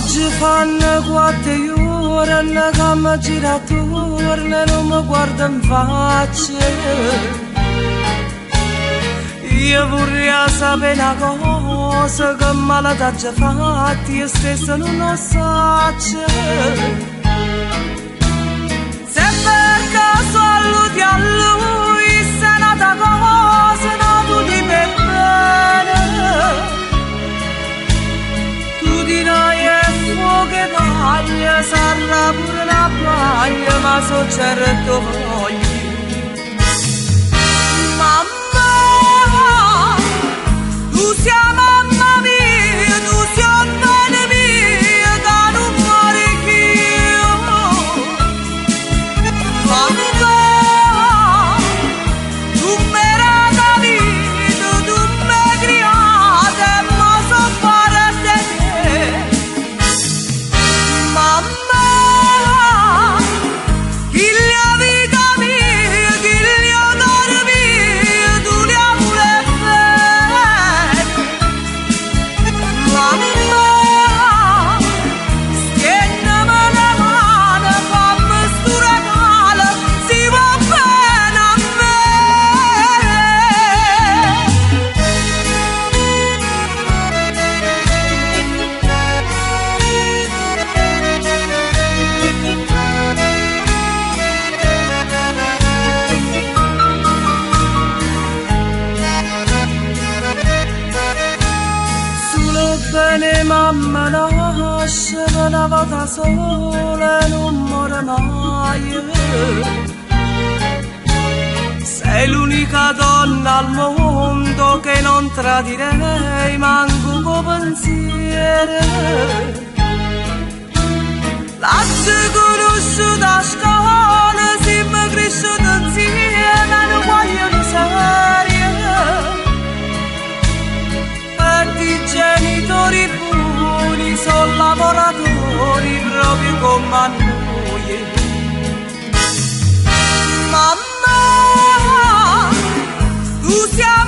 Oggi fanno 4 ore che mi gira attorno e non mi guarda in faccia. Io vorrei sapere una cosa che male t'ha già fatto, io stesso non lo so. Se per caso alludi a lui, se è nata cosa, no, tu di per bene. Tu dirai è fuoco e taglia, sarà pure la baglia, ma so certo voglio. Mamma, tu sei mamma mia, tu sei bene mia, che non muori più. Mamma, tu mi rata vita, tu mi criata e mi so fare di te. Mamma, chi la vita mia, chi la cuore mia, tu li amore bene. Mamma, schiennami la mano, fammi sto regalo, si va bene a me. Solo bene mamma nasce una volta sola e non muore mai. Sei l'unica donna al mondo che non tradirei manco con pensiero. L'ho conosciuta a scuola, siamo cresciuti insieme, non vogliono serie. Per i genitori buoni sono lavoratori proprio come noi. Mamma, tu sei